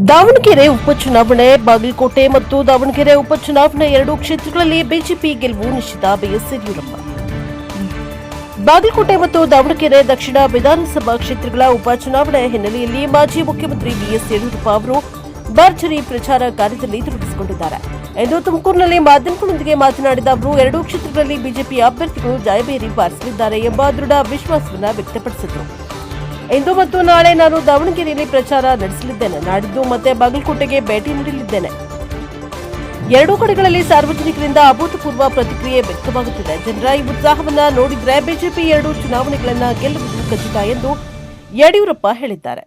ದಾವಣಗೆರೆ ಉಪಚುನಾವಣೆ ಬಾಗಲಕೋಟೆ ಮತ್ತು ದಾವಣಗೆರೆ ಉಪಚುನಾವಣೆ ಎರಡೂ ಕ್ಷೇತ್ರಗಳಲ್ಲಿ ಬಿಜೆಪಿ ಗೆಲುವು ನಿಶ್ಚಿತ. ಬಿಎಸ್ ಯಡಿಯೂರಪ್ಪ. ಬಾಗಲಕೋಟೆ ಮತ್ತು ದಾವಣಗೆರೆ ದಕ್ಷಿಣ ವಿಧಾನಸಭಾ ಕ್ಷೇತ್ರಗಳ ಉಪಚುನಾವಣೆ ಹಿನ್ನೆಲೆಯಲ್ಲಿ ಮಾಜಿ ಮುಖ್ಯಮಂತ್ರಿ ಬಿಎಸ್ ಯಡಿಯೂರಪ್ಪ ಅವರು ಭರ್ಜರಿ ಪ್ರಚಾರ ಕಾರ್ಯದಲ್ಲಿ ತೊಡಗಿಸಿಕೊಂಡಿದ್ದಾರೆ. ಇಂದು ತುಮಕೂರಿನಲ್ಲಿ ಮಾಧ್ಯಮಗಳೊಂದಿಗೆ ಮಾತನಾಡಿದ ಅವರು ಎರಡೂ ಕ್ಷೇತ್ರಗಳಲ್ಲಿ ಬಿಜೆಪಿ ಅಭ್ಯರ್ಥಿಗಳು ಜಯಬೇರಿ ಬಾರಿಸಲಿದ್ದಾರೆ ಎಂಬ ದೃಢ ವಿಶ್ವಾಸವನ್ನು ವ್ಯಕ್ತಪಡಿಸಿದರು. ಇಂದು ಮತ್ತು ನಾಳೆ ನಾನು ದಾವಣಗೆರೆಯಲ್ಲಿ ಪ್ರಚಾರ ನಡೆಸಲಿದ್ದೇನೆ. ನಾಡಿದ್ದು ಮತ್ತೆ ಬಾಗಲಕೋಟೆಗೆ ಭೇಟಿ ನೀಡಲಿದ್ದೇನೆ. ಎರಡೂ ಕಡೆಗಳಲ್ಲಿ ಸಾರ್ವಜನಿಕರಿಂದ ಅಭೂತಪೂರ್ವ ಪ್ರತಿಕ್ರಿಯೆ ವ್ಯಕ್ತವಾಗುತ್ತಿದೆ. ಜನರ ಈ ಉತ್ಸಾಹವನ್ನ ನೋಡಿದ್ರೆ ಬಿಜೆಪಿ ಎರಡೂ ಚುನಾವಣೆಗಳನ್ನು ಗೆಲ್ಲುವುದು ಖಚಿತ ಎಂದು ಯಡಿಯೂರಪ್ಪ ಹೇಳಿದ್ದಾರೆ.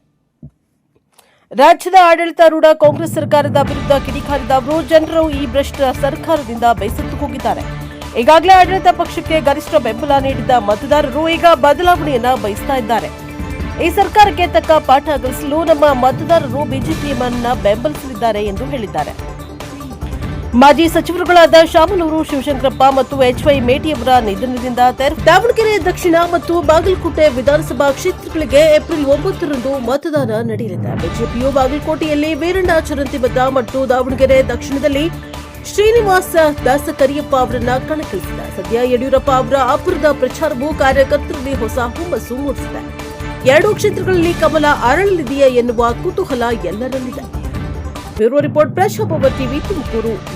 ರಾಜ್ಯದ ಆಡಳಿತಾರೂಢ ಕಾಂಗ್ರೆಸ್ ಸರ್ಕಾರದ ವಿರುದ್ಧ ಕಿಡಿಕಾರಿದ ಅವರು ಜನರು ಈ ಭ್ರಷ್ಟ ಸರ್ಕಾರದಿಂದ ಬೇಸತ್ತು ಹೋಗಿದ್ದಾರೆ. ಈಗಾಗಲೇ ಆಡಳಿತ ಪಕ್ಷಕ್ಕೆ ಗರಿಷ್ಠ ಬೆಂಬಲ ನೀಡಿದ್ದ ಮತದಾರರು ಈಗ ಬದಲಾವಣೆಯನ್ನ ಬಯಸ್ತಾ ಇದ್ದಾರೆ. ಈ ಸರ್ಕಾರಕ್ಕೆ ತಕ್ಕ ಪಾಠ ಕಲಿಸಲು ನಮ್ಮ ಮತದಾರರು ಬಿಜೆಪಿಯನ್ನ ಬೆಂಬಲಿಸಲಿದ್ದಾರೆ ಎಂದು ಹೇಳಿದ್ದಾರೆ. ಮಾಜಿ ಸಚಿವರುಗಳಾದ ಶಾಮನೂರು ಶಿವಶಂಕರಪ್ಪ ಮತ್ತು ಎಚ್ವೈ ಮೇಟಿಯವರ ನಿಧನದಿಂದ ದಾವಣಗೆರೆ ದಕ್ಷಿಣ ಮತ್ತು ಬಾಗಲಕೋಟೆ ವಿಧಾನಸಭಾ ಕ್ಷೇತ್ರಗಳಿಗೆ ಏಪ್ರಿಲ್ 9ರಂದು ಮತದಾನ ನಡೆಯಲಿದೆ. ಬಿಜೆಪಿಯು ಬಾಗಲಕೋಟೆಯಲ್ಲಿ ವೀರಣ್ಣ ಚರಂತಿಬದ್ದ ಮತ್ತು ದಾವಣಗೆರೆ ದಕ್ಷಿಣದಲ್ಲಿ ಶ್ರೀನಿವಾಸ ದಾಸಕರಿಯಪ್ಪ ಅವರನ್ನ ಕಣಕ್ಕಿಳಿಸಿದೆ. ಸದ್ಯ ಯಡಿಯೂರಪ್ಪ ಅವರ ಅಪರದ ಪ್ರಚಾರವು ಕಾರ್ಯಕರ್ತರಲ್ಲಿ ಹೊಸ ಹುಮ್ಮಸ್ಸು ಮೂಡಿಸಿದೆ. ಎರಡೂ ಕ್ಷೇತ್ರಗಳಲ್ಲಿ ಕಮಲ ಅರಳಲಿದೆಯೇ ಎನ್ನುವ ಕುತೂಹಲ ಎಲ್ಲರಲ್ಲಿದೆ. Bureau report, Prajabhava TV, Tumakuru.